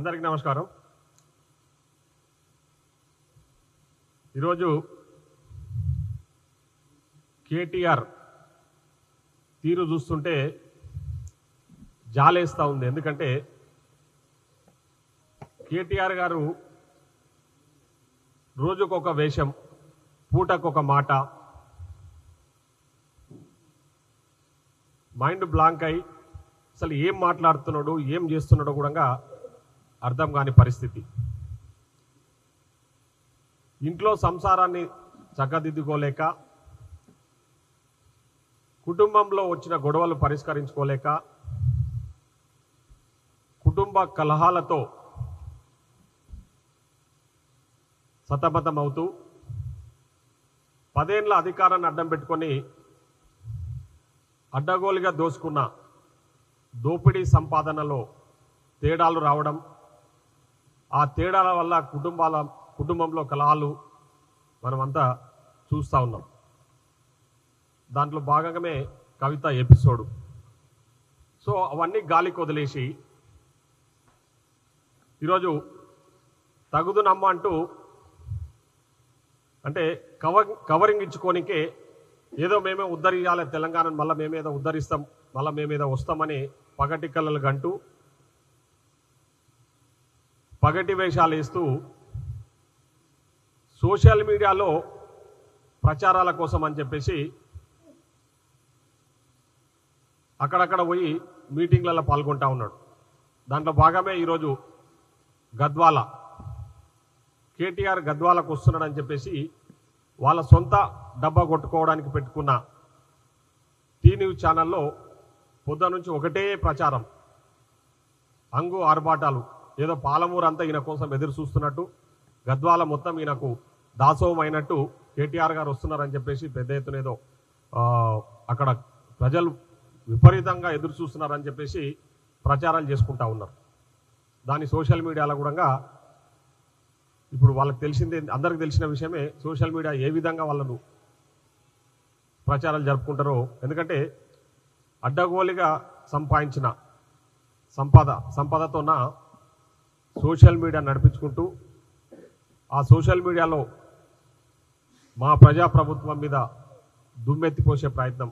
అందరికీ నమస్కారం. ఈరోజు కేటీఆర్ తీరు చూస్తుంటే జాలేస్తూ ఉంది. ఎందుకంటే కేటీఆర్ గారు రోజుకొక వేషం, పూటకొక మాట, మైండ్ బ్లాంక్ అయి అసలు ఏం మాట్లాడుతున్నాడు, ఏం చేస్తున్నాడో కూడా అర్థం కాని పరిస్థితి. ఇంట్లో సంసారాన్ని చక్కదిద్దుకోలేక, కుటుంబంలో వచ్చిన గొడవలు పరిష్కరించుకోలేక, కుటుంబ కలహాలతో సతమతమవుతూ 10 ఏళ్ల అధికారాన్ని అడ్డం పెట్టుకొని అడ్డగోలుగా దోసుకున్న దోపిడీ సంపాదనలో తేడాలు రావడం, ఆ తేడాల వల్ల కుటుంబంలో కలహాలు మనమంతా చూస్తూ ఉన్నాం. దాంట్లో భాగంగానే కవిత ఎపిసోడు. సో అవన్నీ గాలికి వదిలేసి ఈరోజు తగుదునమ్మ అంటూ అంటే కవరింగ్ ఇచ్చుకోనికే ఏదో మేమే ఉద్ధరించాలి తెలంగాణను, మళ్ళీ మేమేదో ఉద్ధరిస్తాం, మళ్ళీ మేమేదో వస్తామని పగటి కళ్ళలు గంటూ పగటి వేషాలు వేస్తూ సోషల్ మీడియాలో ప్రచారాల కోసం అని చెప్పేసి అక్కడక్కడ పోయి మీటింగ్లలో పాల్గొంటా ఉన్నాడు. దాంట్లో భాగమే ఈరోజు గద్వాల కేటీఆర్ గద్వాలకు వస్తున్నాడని చెప్పేసి వాళ్ళ సొంత డబ్బా కొట్టుకోవడానికి పెట్టుకున్న టీ న్యూస్ ఛానల్లో పొద్దు నుంచి ఒకటే ప్రచారం, అంగు ఆర్భాటాలు. ఏదో పాలమూరు అంతా ఈయన కోసం ఎదురు చూస్తున్నట్టు, గద్వాల మొత్తం ఈయనకు దాసోహం అయినట్టు కేటీఆర్ గారు వస్తున్నారని చెప్పేసి పెద్ద ఎత్తున ఏదో అక్కడ ప్రజలు విపరీతంగా ఎదురు చూస్తున్నారని చెప్పేసి ప్రచారాలు చేసుకుంటా ఉన్నారు. దాని సోషల్ మీడియాలో కూడా ఇప్పుడు వాళ్ళకి తెలిసిందే, అందరికి తెలిసిన విషయమే సోషల్ మీడియా ఏ విధంగా వాళ్ళను ప్రచారాలు జరుపుకుంటారో. ఎందుకంటే అడ్డగోలుగా సంపాదించిన సంపదతోన సోషల్ మీడియా నడిపించుకుంటూ ఆ సోషల్ మీడియాలో మా ప్రజాప్రభుత్వం మీద దుమ్మెత్తిపోసే ప్రయత్నం,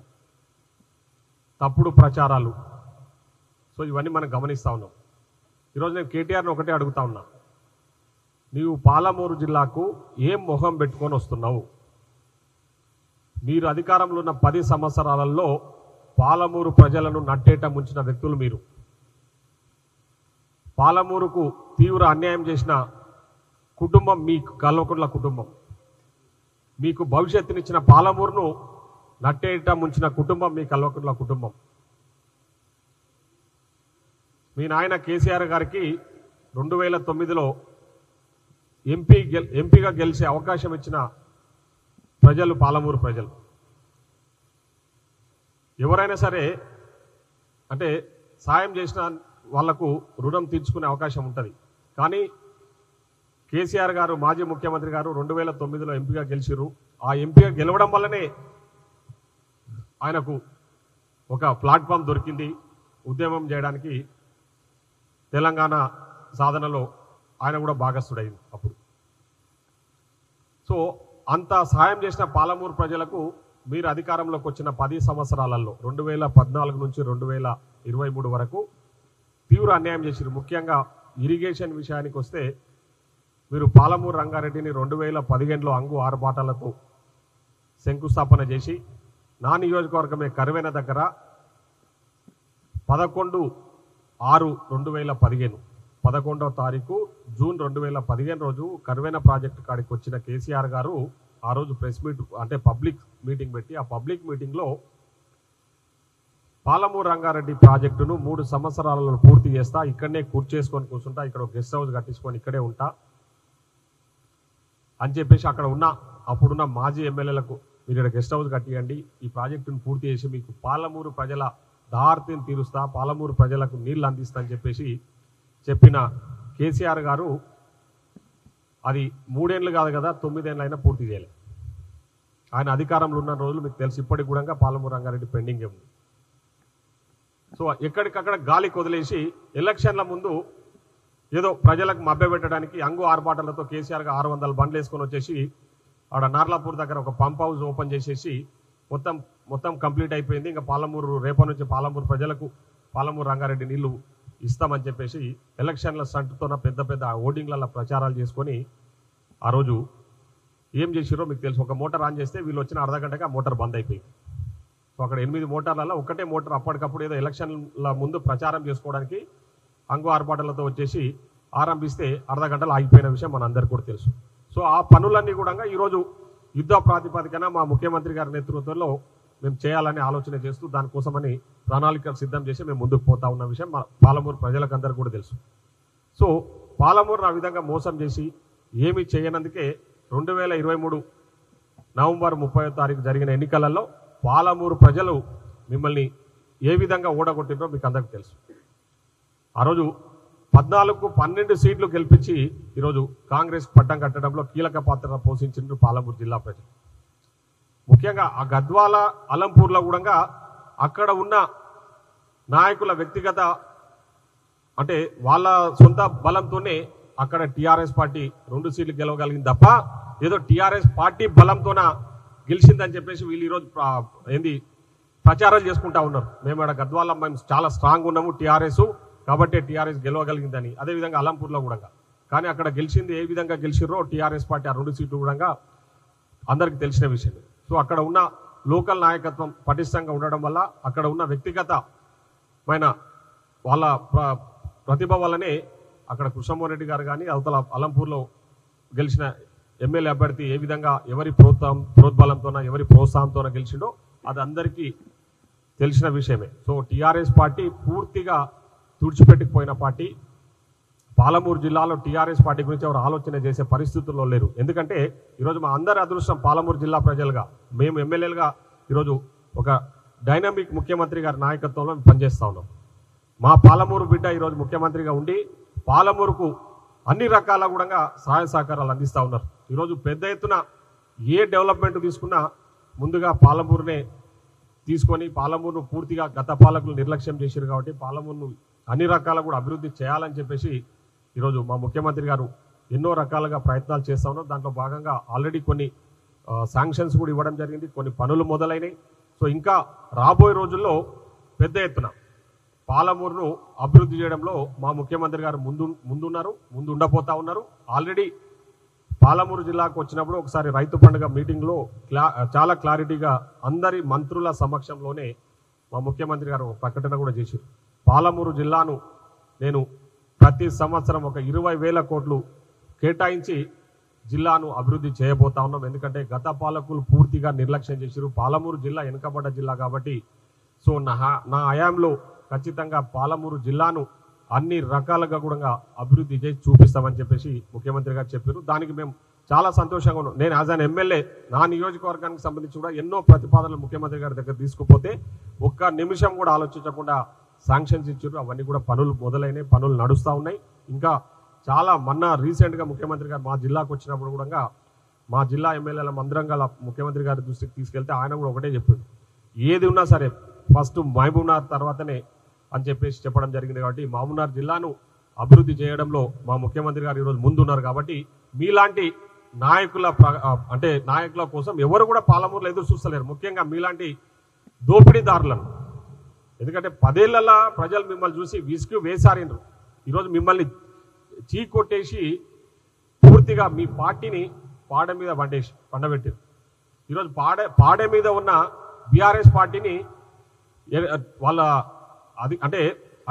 తప్పుడు ప్రచారాలు. సో ఇవన్నీ మనం గమనిస్తూ ఉన్నాం. ఈరోజు నేను కేటీఆర్ని ఒకటే అడుగుతా ఉన్నా, నీవు పాలమూరు జిల్లాకు ఏం మొహం పెట్టుకొని వస్తున్నావు? మీరు అధికారంలో ఉన్న 10 సంవత్సరాలలో పాలమూరు ప్రజలను నట్టేట ముంచిన వ్యక్తులు మీరు. పాలమూరుకు తీవ్ర అన్యాయం చేసిన కుటుంబం మీ కల్వకుంట్ల కుటుంబం. మీకు భవిష్యత్తునిచ్చిన పాలమూరును నట్టేట ముంచిన కుటుంబం మీ కల్వకుంట్ల కుటుంబం. మీ నాయన కేసీఆర్ గారికి 2009లో ఎంపీగా గెలిచే అవకాశం ఇచ్చిన ప్రజలు పాలమూరు ప్రజలు. ఎవరైనా సరే అంటే సాయం చేసిన వాళ్లకు రుణం తీర్చుకునే అవకాశం ఉంటుంది. కానీ కేసీఆర్ గారు, మాజీ ముఖ్యమంత్రి గారు 2009లో ఎంపీగా గెలిచిర్రు. ఆ ఎంపీగా గెలవడం వల్లనే ఆయనకు ఒక ప్లాట్ఫామ్ దొరికింది ఉద్యమం చేయడానికి. తెలంగాణ సాధనలో ఆయన కూడా భాగస్థుడైంది అప్పుడు. సో అంత సహాయం చేసిన పాలమూరు ప్రజలకు మీరు అధికారంలోకి వచ్చిన 10 సంవత్సరాలలో 2014 నుంచి 2023 వరకు తీవ్ర అన్యాయం చేశారు. ముఖ్యంగా ఇరిగేషన్ విషయానికి వస్తే మీరు పాలమూరు రంగారెడ్డిని 2015లో అంగు ఆర్భాటాలతో శంకుస్థాపన చేసి నా నియోజకవర్గమే కరువెన దగ్గర 11/6/2015 11వ తారీఖు జూన్ 2015 రోజు కరువెన ప్రాజెక్టు కాడికి వచ్చిన కేసీఆర్ గారు ఆ రోజు ప్రెస్ మీట్ అంటే పబ్లిక్ మీటింగ్ పెట్టి, ఆ పబ్లిక్ మీటింగ్లో పాలమూరు రంగారెడ్డి ప్రాజెక్టును 3 సంవత్సరాలలో పూర్తి చేస్తా, ఇక్కడనే కూర్చేసుకొని కూర్చుంటా, ఇక్కడ గెస్ట్ హౌస్ కట్టించుకొని ఇక్కడే ఉంటా అని చెప్పేసి అక్కడ ఉన్న అప్పుడున్న మాజీ ఎమ్మెల్యేలకు మీరు ఇక్కడ గెస్ట్ హౌస్ కట్టియండి, ఈ ప్రాజెక్టును పూర్తి చేసి మీకు పాలమూరు ప్రజల దాహార్తిని తీరుస్తా, పాలమూరు ప్రజలకు నీళ్లు అందిస్తా అని చెప్పేసి చెప్పిన కేసీఆర్ గారు అది 3 ఏళ్ళు కాదు కదా 9 ఏళ్ళు అయినా పూర్తి చేయలేదు. ఆయన అధికారంలో ఉన్న రోజులు మీకు తెలిసి ఇప్పటికి కూడా పాలమూరు రంగారెడ్డి పెండింగ్ ఉంది. సో ఎక్కడికక్కడ గాలికి వదిలేసి ఎలక్షన్ల ముందు ఏదో ప్రజలకు మభ్యపెట్టడానికి అంగు ఆర్భాటాలతో కేసీఆర్గా 600 బండ్లు వేసుకొని వచ్చేసి ఆడ నార్లాపూర్ దగ్గర ఒక పంప్ హౌస్ ఓపెన్ చేసేసి మొత్తం కంప్లీట్ అయిపోయింది, ఇంకా పాలమూరు రేపటి నుంచి పాలమూరు ప్రజలకు పాలమూరు రంగారెడ్డి నీళ్లు ఇస్తామని చెప్పేసి ఎలక్షన్ల స్టంట్తోన పెద్ద ఓటింగ్లలో ప్రచారాలు చేసుకొని ఆ రోజు ఏం చేసిరో మీకు తెలుసు. ఒక మోటార్ ఆన్ చేస్తే వీళ్ళు వచ్చిన అర్ధ గంటకి ఆ మోటార్ బంద్ అయిపోయింది. సో అక్కడ 8 మోటార్లలో ఒకటే మోటార్ అప్పటికప్పుడు ఏదో ఎలక్షన్ల ముందు ప్రచారం చేసుకోవడానికి అంగు ఆర్భాటాలతో వచ్చేసి ఆరంభిస్తే అర్ధ గంటలు ఆగిపోయిన విషయం మనందరికీ కూడా తెలుసు. సో ఆ పనులన్నీ కూడా ఈరోజు యుద్ధ ప్రాతిపదికన మా ముఖ్యమంత్రి గారి నేతృత్వంలో మేము చేయాలని ఆలోచన చేస్తూ దానికోసమని ప్రణాళికలు సిద్ధం చేసి మేము ముందుకు పోతా ఉన్న విషయం మా పాలమూరు ప్రజలకందరికీ కూడా తెలుసు. సో పాలమూరు ఆ విధంగా మోసం చేసి ఏమీ చేయనందుకే 2023 నవంబర్ 30వ తారీఖు జరిగిన ఎన్నికలలో పాలమూరు ప్రజలు మిమ్మల్ని ఏ విధంగా ఓడగొట్టిందో మీకు అందరికీ తెలుసు. ఆ రోజు 14-12 సీట్లు గెలిపించి ఈరోజు కాంగ్రెస్ పట్టం కట్టడంలో కీలక పాత్ర పోషించిన పాలమూరు జిల్లా ప్రజలు. ముఖ్యంగా ఆ గద్వాల అలంపూర్లో కూడా అక్కడ ఉన్న నాయకుల వ్యక్తిగత అంటే వాళ్ళ సొంత బలంతోనే అక్కడ టీఆర్ఎస్ పార్టీ 2 సీట్లు గెలవగలిగింది తప్ప ఏదో టీఆర్ఎస్ పార్టీ బలంతోన గెలిచిందని చెప్పేసి వీళ్ళు ఈరోజు ప్రచారాలు చేసుకుంటా ఉన్నారు. మేము అక్కడ గద్వాల మేము చాలా స్ట్రాంగ్ ఉన్నాము టీఆర్ఎస్ కాబట్టి టీఆర్ఎస్ గెలవగలిగిందని. అదేవిధంగా అలంపూర్లో కూడా కానీ అక్కడ గెలిచింది ఏ విధంగా గెలిచిర్రో టీఆర్ఎస్ పార్టీ ఆ 2 సీట్లు కూడా అందరికీ తెలిసిన విషయం. సో అక్కడ ఉన్న లోకల్ నాయకత్వం పటిష్టంగా ఉండడం వల్ల అక్కడ ఉన్న వ్యక్తిగతమైన వాళ్ళ ప్రతిభ వల్లనే అక్కడ కృష్ణమోహన్ రెడ్డి గారు కానీ అవతల అలంపూర్లో గెలిచిన ఎమ్మెల్యే అభ్యర్థి ఏ విధంగా ఎవరి ప్రోద్బలంతోన ఎవరి ప్రోత్సాహంతోన గెలిచిండో అది అందరికీ తెలిసిన విషయమే. సో టీఆర్ఎస్ పార్టీ పూర్తిగా తుడిచిపెట్టుకుపోయిన పార్టీ. పాలమూరు జిల్లాలో టీఆర్ఎస్ పార్టీ గురించి ఎవరు ఆలోచన చేసే పరిస్థితుల్లో లేరు. ఎందుకంటే ఈరోజు మా అందరి అదృష్టం పాలమూరు జిల్లా ప్రజలుగా మేము ఎమ్మెల్యేలుగా ఈరోజు ఒక డైనమిక్ ముఖ్యమంత్రి గారి నాయకత్వంలో పనిచేస్తూ ఉన్నాం. మా పాలమూరు బిడ్డ ఈరోజు ముఖ్యమంత్రిగా ఉండి పాలమూరుకు అన్ని రకాల కూడా సహాయ సహకారాలు అందిస్తూ ఉన్నారు. ఈరోజు పెద్ద ఎత్తున ఏ డెవలప్మెంట్ తీసుకున్నా ముందుగా పాలమూరునే తీసుకొని పాలమూరును పూర్తిగా గత పాలకులు నిర్లక్ష్యం చేశారు కాబట్టి పాలమూరును అన్ని రకాల కూడా అభివృద్ధి చేయాలని చెప్పేసి ఈరోజు మా ముఖ్యమంత్రి గారు ఎన్నో రకాలుగా ప్రయత్నాలు చేస్తూ ఉన్నారు. దాంట్లో భాగంగా ఆల్రెడీ కొన్ని శాంక్షన్స్ కూడా ఇవ్వడం జరిగింది, కొన్ని పనులు మొదలైనవి. సో ఇంకా రాబోయే రోజుల్లో పెద్ద ఎత్తున పాలమూరును అభివృద్ధి చేయడంలో మా ముఖ్యమంత్రి గారు ముందు ఉండబోతా ఉన్నారు. ఆల్రెడీ పాలమూరు జిల్లాకు వచ్చినప్పుడు ఒకసారి రైతు పండుగ మీటింగ్లో చాలా క్లారిటీగా అందరి మంత్రుల సమక్షంలోనే మా ముఖ్యమంత్రి గారు ప్రకటన కూడా చేశారు. పాలమూరు జిల్లాను నేను ప్రతి సంవత్సరం ఒక 20,000 కోట్లు కేటాయించి జిల్లాను అభివృద్ధి చేయబోతా ఉన్నాం. ఎందుకంటే గత పాలకులు పూర్తిగా నిర్లక్ష్యం చేశారు. పాలమూరు జిల్లా వెనుకబడ్డ జిల్లా కాబట్టి సో నా హయాంలో ఖచ్చితంగా పాలమూరు జిల్లాను అన్ని రకాలుగా కూడా అభివృద్ధి చేసి చూపిస్తామని చెప్పేసి ముఖ్యమంత్రి గారు చెప్పారు. దానికి మేము చాలా సంతోషంగా ఉన్నాం. నేను యాజ్ అన్ ఎమ్మెల్యే నా నియోజకవర్గానికి సంబంధించి కూడా ఎన్నో ప్రతిపాదనలు ముఖ్యమంత్రి గారి దగ్గర తీసుకుపోతే ఒక్క నిమిషం కూడా ఆలోచించకుండా శాంక్షన్స్ ఇచ్చారు. అవన్నీ కూడా పనులు మొదలైనవి, పనులు నడుస్తూ ఉన్నాయి. ఇంకా చాలా రీసెంట్గా ముఖ్యమంత్రి గారు మా జిల్లాకు వచ్చినప్పుడు కూడా మా జిల్లా ఎమ్మెల్యేల మందిరంగా ముఖ్యమంత్రి గారి దృష్టికి తీసుకెళ్తే ఆయన కూడా ఒకటే చెప్పాడు, ఏది ఉన్నా సరే ఫస్ట్ మహబూబ్నగర్ తర్వాతనే అని చెప్పేసి చెప్పడం జరిగింది. కాబట్టి మహబూబ్నగర్ జిల్లాను అభివృద్ధి చేయడంలో మా ముఖ్యమంత్రి గారు ఈరోజు ముందున్నారు. కాబట్టి మీలాంటి నాయకుల కోసం ఎవరు కూడా పాలమూరులో ఎదురు చూస్తలేరు. ముఖ్యంగా మీలాంటి దోపిడీదారులను. ఎందుకంటే 10 ఏళ్లలో ప్రజలు మిమ్మల్ని చూసి విసుగు వేసారినరు. ఈరోజు మిమ్మల్ని చీకొట్టేసి పూర్తిగా మీ పార్టీని పాడ మీద పండబెట్టారు. ఈరోజు పాడ మీద ఉన్న బీఆర్ఎస్ పార్టీని వాళ్ళ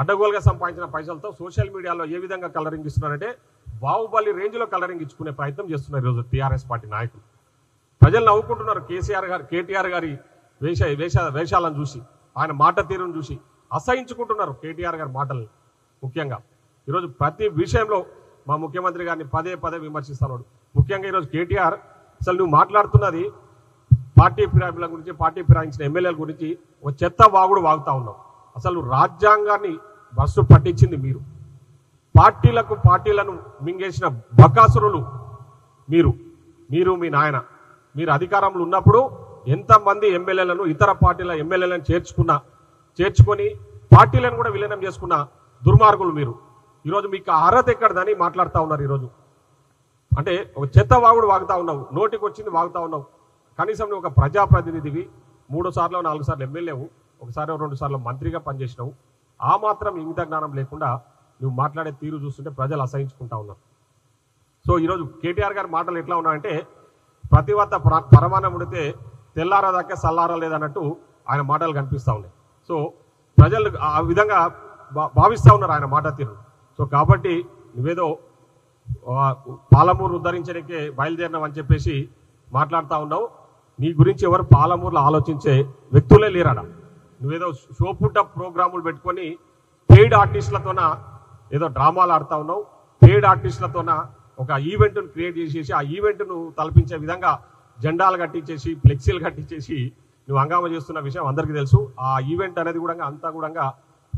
అడ్డగోలుగా సంపాదించిన పైసలతో సోషల్ మీడియాలో ఏ విధంగా కలరింగ్ ఇస్తున్నారంటే బాహుబలి రేంజ్లో కలరింగ్ ఇచ్చుకునే ప్రయత్నం చేస్తున్నారు ఈరోజు టీఆర్ఎస్ పార్టీ నాయకులు. ప్రజలు నవ్వుకుంటున్నారు కేటీఆర్ గారి వేషాలను చూసి, ఆయన మాట తీరును చూసి అసహించుకుంటున్నారు కేటీఆర్ గారి మాటల్ని. ముఖ్యంగా ఈరోజు ప్రతి విషయంలో మా ముఖ్యమంత్రి గారిని పదే విమర్శిస్తున్నాడు. ముఖ్యంగా ఈరోజు కేటీఆర్ అసలు నువ్వు మాట్లాడుతున్నది పార్టీ ఫిరాయింపుల గురించి, పార్టీ ఫిరాయించిన ఎమ్మెల్యేల గురించి ఒక చెత్త వాగుడు వాగుతా ఉన్నావు. అసలు రాజ్యాంగాన్ని బస్సు పట్టించింది మీరు. పార్టీలను మింగేసిన బకాసురులు మీరు మీ నాయన. మీరు అధికారంలో ఉన్నప్పుడు ఎంతమంది ఎమ్మెల్యేలను, ఇతర పార్టీల ఎమ్మెల్యేలను చేర్చుకొని పార్టీలను కూడా విలీనం చేసుకున్న దుర్మార్గులు మీరు. ఈరోజు మీకు అర్హత ఎక్కడదని మాట్లాడుతూ ఉన్నారు. ఈరోజు అంటే ఒక చెత్త వాగుడు వాగుతా ఉన్నావు, నోటికి వచ్చింది వాగుతా ఉన్నావు. కనీసం నువ్వు ఒక ప్రజాప్రతినిధివి, 3 సార్లు 4 సార్లు ఎమ్మెల్యేవు, ఒకసారి 2 సార్లు మంత్రిగా పనిచేసినావు. ఆ మాత్రం ఇంగిత జ్ఞానం లేకుండా నువ్వు మాట్లాడే తీరు చూస్తుంటే ప్రజలు అసహించుకుంటా ఉన్నారు. సో ఈరోజు కేటీఆర్ గారి మాటలు ఎట్లా ఉన్నాయంటే ప్రతి వద్ద పరమానం ఉడితే తెల్లారదాకే సల్లారలేదన్నట్టు ఆయన మాటలు కనిపిస్తూ ఉన్నాయి. సో ప్రజలు ఆ విధంగా భావిస్తూ ఉన్నారు ఆయన మాట తీరు. సో కాబట్టి నువ్వేదో పాలమూరు ఉద్ధరించడానికే బయలుదేరినావని చెప్పేసి మాట్లాడుతూ ఉన్నావు. నీ గురించి ఎవరు పాలమూరులో ఆలోచించే వ్యక్తులే లేరాడా. నువ్వేదో షోపుట ప్రోగ్రాములు పెట్టుకొని పెయిడ్ ఆర్టిస్టులతోన ఏదో డ్రామాలు ఆడుతూ ఉన్నావు. పెయిడ్ ఆర్టిస్టులతోన ఒక ఈవెంట్ను క్రియేట్ చేసేసి ఆ ఈవెంట్ను తలపించే విధంగా జెండాలు కట్టించేసి ఫ్లెక్సీలు కట్టించేసి నువ్వు హంగామా చేస్తున్న విషయం అందరికీ తెలుసు. ఆ ఈవెంట్ అనేది కూడా అంతా కూడా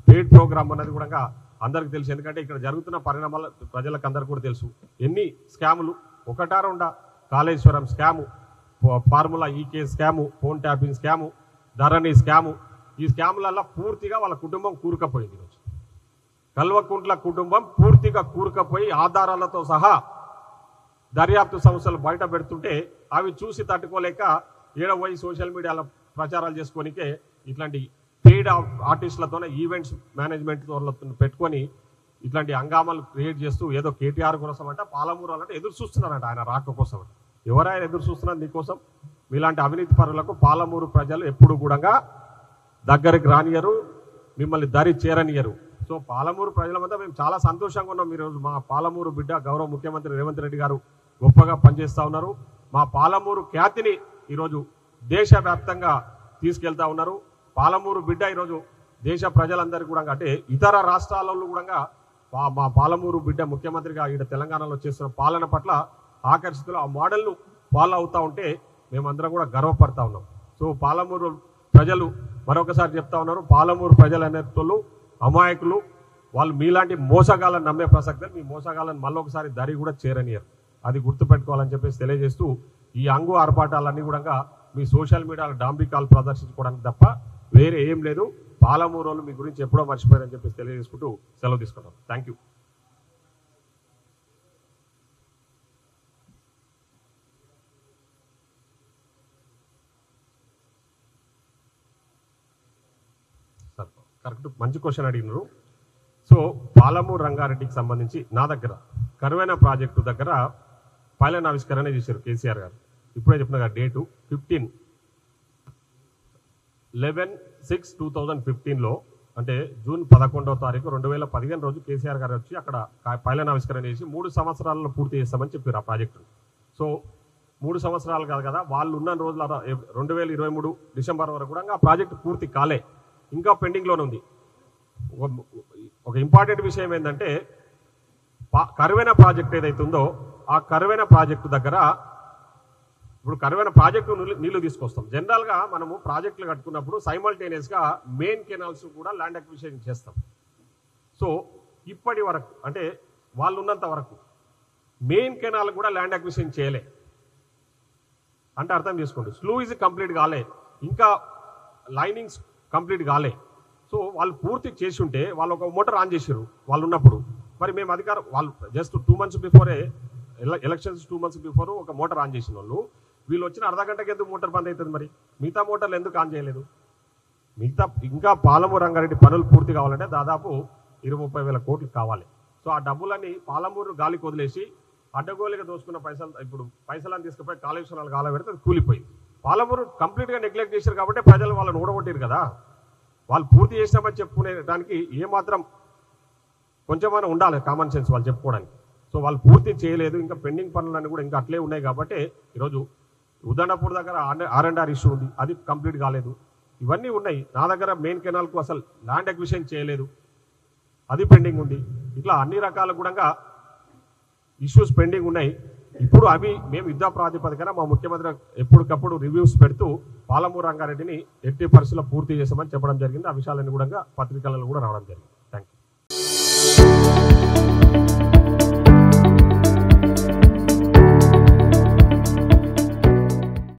పెయిడ్ ప్రోగ్రామ్ అనేది కూడా అందరికీ తెలుసు. ఎందుకంటే ఇక్కడ జరుగుతున్న పరిణామాలు ప్రజలకు అందరికీ కూడా తెలుసు. ఎన్ని స్కాములు, ఒకటా రెండా, కాళేశ్వరం స్కాము, ఫార్ములా ఈకే scam, phone tapping scam, Dharani scam. ఈ స్కాములలో పూర్తిగా వాళ్ళ కుటుంబం కూరుకపోయింది. ఈరోజు కల్వకుంట్ల కుటుంబం పూర్తిగా కూరుకపోయి ఆధారాలతో సహా దర్యాప్తు సంస్థలు బయట పెడుతుంటే అవి చూసి తట్టుకోలేక ఏడవై సోషల్ మీడియాలో ప్రచారాలు చేసుకోనికే ఇట్లాంటి పెయిడ్ ఆర్టిస్టులతోనే ఈవెంట్స్ మేనేజ్మెంట్ పెట్టుకొని ఇట్లాంటి హంగామాలు క్రియేట్ చేస్తూ ఏదో కేటీఆర్ కోసం అంటే పాలమూరు అంటే ఎదురు చూస్తున్నారంట ఆయన రాక కోసం. ఎవరైనా ఎదురు చూస్తున్నారు నీకోసం? మీలాంటి అవినీతి పరులకు పాలమూరు ప్రజలు ఎప్పుడు కూడా దగ్గరికి రానియరు, మిమ్మల్ని దరి చేరనియరు. సో పాలమూరు ప్రజల మధ్య మేము చాలా సంతోషంగా ఉన్నాం. ఈరోజు మా పాలమూరు బిడ్డ గౌరవ ముఖ్యమంత్రి రేవంత్ రెడ్డి గారు గొప్పగా పనిచేస్తూ ఉన్నారు. మా పాలమూరు ఖ్యాతిని ఈరోజు దేశవ్యాప్తంగా తీసుకెళ్తా ఉన్నారు. పాలమూరు బిడ్డ ఈరోజు దేశ ప్రజలందరికీ కూడా అంటే ఇతర రాష్ట్రాలలో కూడా మా పాలమూరు బిడ్డ ముఖ్యమంత్రిగా ఇక్కడ తెలంగాణలో చేస్తున్న పాలన పట్ల ఆకర్షితులు ఆ మోడల్ను ఫాలో అవుతూ ఉంటే మేమందరం కూడా గర్వపడతా ఉన్నాం. సో పాలమూరు ప్రజలు మరొకసారి చెప్తా ఉన్నారు, పాలమూరు ప్రజలు అనేటోళ్ళు అమాయకులు, వాళ్ళు మీలాంటి మోసగాళ్ళని నమ్మే ప్రసక్తే. మీ మోసగాళ్ళని మళ్ళొకసారి దరి కూడా చేరనియరు, అది గుర్తుపెట్టుకోవాలని చెప్పేసి తెలియజేస్తూ ఈ అంగు ఆర్భాటాలన్నీ కూడా మీ సోషల్ మీడియాలో డాంబికాలు ప్రదర్శించుకోవడానికి తప్ప వేరే ఏం లేదు. పాలమూరు వాళ్ళు మీ గురించి ఎప్పుడో మర్చిపోయారని చెప్పేసి తెలియజేసుకుంటూ సెలవు తీసుకుంటాం. Thank you. కరెక్ట్, మంచి క్వశ్చన్ అడిగినారు. సో పాలమూరు రంగారెడ్డికి సంబంధించి నా దగ్గర కరువైన ప్రాజెక్టు దగ్గర పైలన్ ఆవిష్కరణ చేశారు కేసీఆర్ గారు. ఇప్పుడే చెప్పిన డేటు 11/6/2015లో అంటే జూన్ 11వ తారీఖు 2015 రోజు కేసీఆర్ గారు వచ్చి అక్కడ పైలన్ ఆవిష్కరణ చేసి 3 సంవత్సరాలలో పూర్తి చేస్తామని చెప్పారు ఆ ప్రాజెక్టు. సో 3 సంవత్సరాలు కాదు కదా, వాళ్ళు ఉన్న రోజుల 2023 డిసెంబర్ వరకు కూడా ఆ ప్రాజెక్టు పూర్తి కాలే, ఇంకా పెండింగ్లోనే ఉంది. ఒక ఇంపార్టెంట్ విషయం ఏంటంటే కరువైన ప్రాజెక్ట్ ఏదైతే ఉందో ఆ కరువైన ప్రాజెక్టు దగ్గర ఇప్పుడు కరువైన ప్రాజెక్టు నీళ్లు తీసుకొస్తాం. జనరల్గా మనము ప్రాజెక్టులు కట్టుకున్నప్పుడు సైమల్టేనియస్గా మెయిన్ కెనాల్స్ కూడా ల్యాండ్ అక్విజిషన్ చేస్తాం. సో ఇప్పటి వరకు అంటే వాళ్ళు ఉన్నంత వరకు మెయిన్ కెనాల్ కూడా ల్యాండ్ అక్విజిషన్ చేయలే అంటే అర్థం చేసుకోండి. స్లూయిజ్ కంప్లీట్ కాలే, ఇంకా లైనింగ్స్ కంప్లీట్ కాలే. సో వాళ్ళు పూర్తి చేసి ఉంటే వాళ్ళు ఒక మోటార్ ఆన్ చేసారు వాళ్ళు ఉన్నప్పుడు. మరి మేము అధికారం వాళ్ళు just 2 months before elections 2 months before ఒక మోటార్ ఆన్ చేసిన వాళ్ళు, వీళ్ళు వచ్చిన అర్ధ గంటకి ఎందుకు మోటార్ బంద్ అవుతుంది? మరి మిగతా మోటార్లు ఎందుకు ఆన్ చేయలేదు? మిగతా ఇంకా పాలమూరు రంగారెడ్డి పనులు పూర్తి కావాలంటే దాదాపు 20-30 వేల కోట్లు కావాలి. సో ఆ డబ్బులన్నీ పాలమూరు గాలికి వదిలేసి అడ్డగోలుగా దోసుకున్న ఇప్పుడు పైసలను తీసుకుపోయి కాళేశ్వరాలు గాల పెడితే అది కూలిపోయింది. పాలమూరు కంప్లీట్గా నెగ్లెక్ట్ చేశారు కాబట్టి ప్రజలు వాళ్ళని ఊడగొట్టారు కదా. వాళ్ళు పూర్తి చేసినామని చెప్పుకునే దానికి ఏమాత్రం కొంచెమైనా ఉండాలి కామన్ సెన్స్ వాళ్ళు చెప్పుకోవడానికి. సో వాళ్ళు పూర్తి చేయలేదు, ఇంకా పెండింగ్ పనులన్నీ కూడా ఇంకా అట్లే ఉన్నాయి. కాబట్టి ఈరోజు ఉదండపూర్ దగ్గర R&R ఇష్యూ ఉంది, అది కంప్లీట్ కాలేదు. ఇవన్నీ ఉన్నాయి. నా దగ్గర మెయిన్ కెనాల్కు అసలు ల్యాండ్ అక్విజిషన్ చేయలేదు, అది పెండింగ్ ఉంది. ఇట్లా అన్ని రకాల కూడా ఇష్యూస్ పెండింగ్ ఉన్నాయి. ఇప్పుడు అవి మేము యుద్ధ ప్రాతిపదికన మా ముఖ్యమంత్రి ఎప్పటికప్పుడు రివ్యూస్ పెడుతూ పాలమూరు రంగారెడ్డిని ఎట్టి పరిస్థితుల్లో పూర్తి చేసామని చెప్పడం జరిగింది. ఆ విషయాలన్నీ కూడా పత్రికలలో కూడా రావడం జరిగింది.